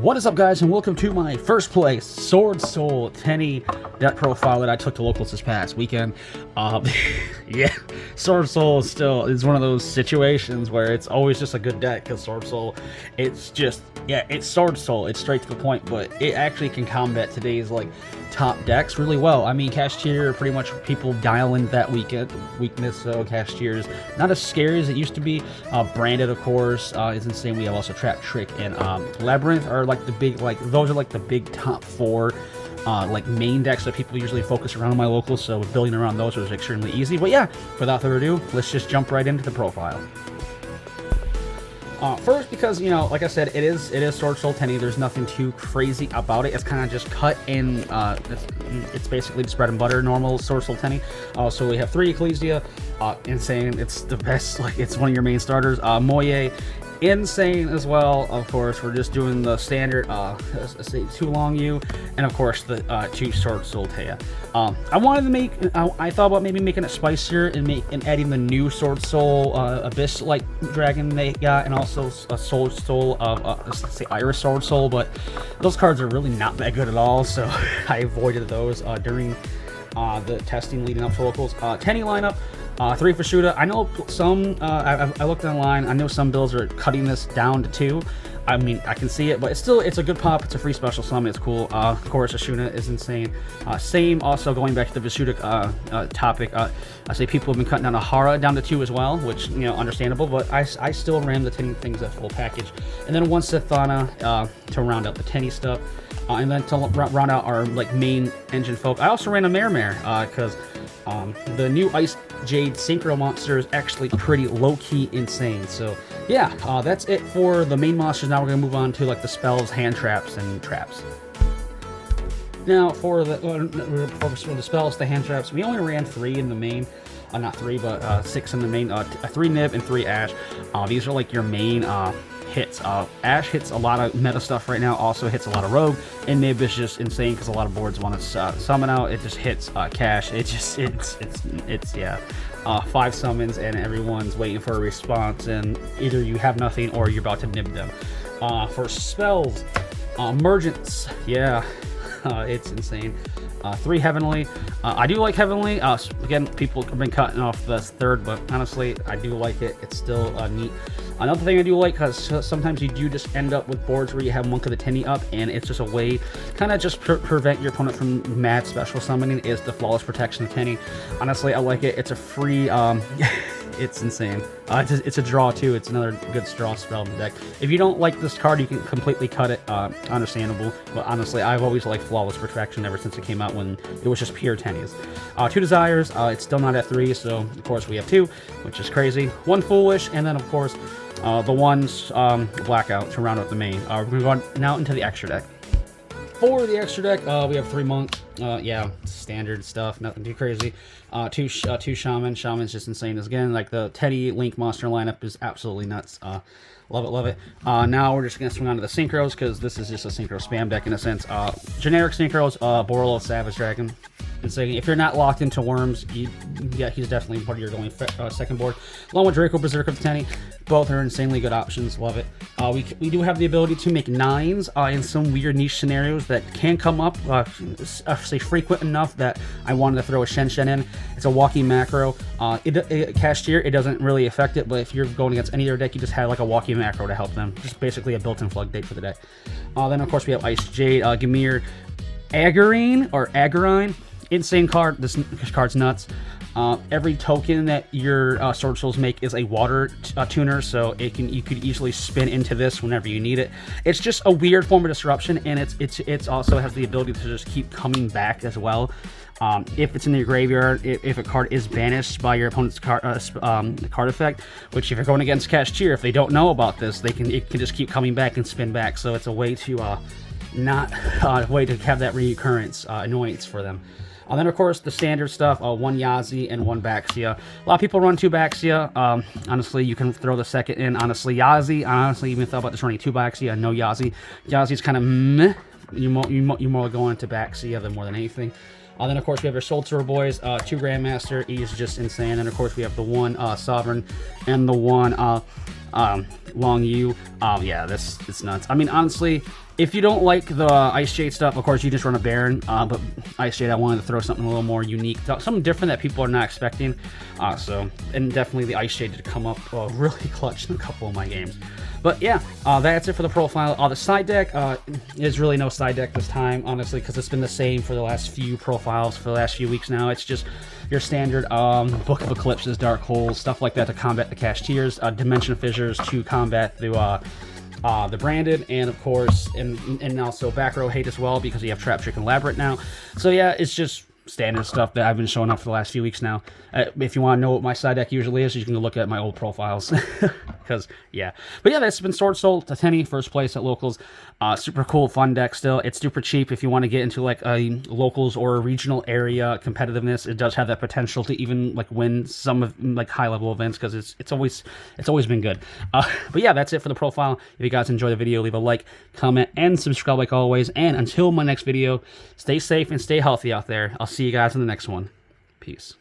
What is up, guys, and welcome to my first place Swordsoul Tenyi deck profile that I took to locals this past weekend. Yeah, Swordsoul is one of those situations where it's always just a good deck, because Swordsoul, it's just, yeah, it's Swordsoul, it's straight to the point, but it actually can combat today's, like, top decks really well. I mean, Cashier, pretty much people dial in that weakness, so Cashier is not as scary as it used to be. Branded, of course, is insane. We have also Trap, Trick, and Labyrinth are like the big, like, those are like the big top four like main decks that people usually focus around in my locals, so building around those was extremely easy. But yeah, without further ado, let's just jump right into the profile. First, because, you know, like I said, it is Swordsoul Tenyi. There's nothing too crazy about it. It's kind of just cut in. It's basically just bread and butter, normal Swordsoul Tenyi. So we have 3 Ecclesia, insane. It's the best. Like, it's one of your main starters. Moye, insane as well. Of course, we're just doing the standard. Let's say 2 Long U, and of course the 2 Swordsoul Tenyi. I wanted to make. I thought about maybe making it spicier and adding the new Swordsoul Abyss like dragon they got, and also a Swordsoul of let's say Iris Swordsoul, but those cards are really not that good at all, so I avoided those during the testing leading up to locals. Tenyi lineup. 3 for Shuda. I know some, I looked online, I know some builds are cutting this down to 2. I mean, I can see it, but it's a good pop. It's a free special summon. It's cool. Of course, Ashuna is insane. Same, also going back to the Vishuda topic, I say people have been cutting down Ahara down to 2 as well, which, you know, understandable, but I still ram the Tenyi things at full package. And then 1 Sithana to round out the Tenyi stuff. And then to round out our, like, main engine folk, I also ran a Mare because the new Ice Jade Synchro monster is actually pretty low-key insane. So yeah, that's it for the main monsters. Now we're going to move on to, like, the spells, hand traps, and traps. Now for the spells, the hand traps, we only ran 3 in the main. Not 3, but 6 in the main. 3 Nib and 3 Ash. These are like your main hits. Ash hits a lot of meta stuff right now, also hits a lot of Rogue, and Nib is just insane because a lot of boards want to summon out. It just hits cash. It's yeah, 5 summons and everyone's waiting for a response, and either you have nothing or you're about to nib them. For spells, Emergence, yeah, it's insane. 3 Heavenly. I do like Heavenly. Again, people have been cutting off the 3rd, but honestly, I do like it. It's still neat. Another thing I do like, because sometimes you do just end up with boards where you have Monk of the Tenyi up, and it's just a way kind of just prevent your opponent from mad special summoning, is the Flawless Protection of Tenyi. Honestly, I like it. It's a free... it's insane. It's a draw too. It's another good draw spell in the deck. If you don't like this card, you can completely cut it. Understandable. But honestly, I've always liked Flawless Protection ever since it came out, when it was just pure Tenyies. 2 Desires. It's still not at 3, so of course we have 2, which is crazy. 1 Foolish, and then of course the 1 Blackout to round out the main. We're going to go now into the extra deck. For the extra deck, we have 3 Monk. Yeah, standard stuff, nothing too crazy. 2 Shaman. Shaman's just insane. Again, like, the Tenyi Link monster lineup is absolutely nuts. Love it, love it. Now we're just going to swing on to the Synchros, because this is just a Synchro spam deck in a sense. Generic Synchros, Borolo, Savage Dragon. Insane. If you're not locked into Worms, yeah, he's definitely part of your going second board. Along with Draco, Berserk of the Tenyi. Both are insanely good options. Love it. We do have the ability to make 9s in some weird niche scenarios that can come up, say frequent enough that I wanted to throw a Shen in. It's a walking macro. Cashier, it doesn't really affect it, but if you're going against any other deck, you just have like a walking macro to help them. Just basically a built-in floodgate for the deck. Then of course we have Ice Jade, Gamir, Agarine. Insane card. This card's nuts. Every token that your Swordsouls make is a water tuner, so you could easily spin into this whenever you need it. It's just a weird form of disruption, and it's also has the ability to just keep coming back as well. If it's in your graveyard, if a card is banished by your opponent's card effect, which if you're going against Cashier, if they don't know about this, it can just keep coming back and spin back. So it's a way to way to have that recurrence annoyance for them. Then, of course, the standard stuff, 1 Yazi and 1 Baxia. A lot of people run 2 Baxia. Honestly, you can throw the second in. Honestly, Yazi, I honestly even thought about just running 2 Baxia, no Yazi. Yazi's kind of meh. You're more going to Baxia than more than anything. Then, of course, we have our Swordsoul boys, 2 Grandmaster. He's just insane. And, of course, we have the 1 Sovereign and the 1 Long U. Yeah, it's nuts. I mean, honestly, If you don't like the Ice Jade stuff, of course, you just run a Baron. But Ice Jade, I wanted to throw something a little more unique, something different that people are not expecting. And definitely the Ice Jade did come up really clutch in a couple of my games. But yeah, that's it for the profile. The side deck is really no side deck this time, honestly, because it's been the same for the last few profiles for the last few weeks now. It's just your standard Book of Eclipses, Dark Holes, stuff like that to combat the Cash Tiers, Dimension of Fissures to combat the branded, and of course, and also back row hate as well, because you have Trap Trick and Labyrinth now. So yeah, it's just standard stuff that I've been showing up for the last few weeks now. If you want to know what my side deck usually is, you can look at my old profiles. Because, yeah. But yeah, that's been Swordsoul, Tenyi, first place at Locals. Super cool, fun deck still. It's super cheap if you want to get into like a Locals or a regional area competitiveness. It does have that potential to even like win some of like high level events, because it's always been good. But yeah, that's it for the profile. If you guys enjoy the video, leave a like, comment, and subscribe like always. And until my next video, stay safe and stay healthy out there. I'll see you guys in the next one. Peace.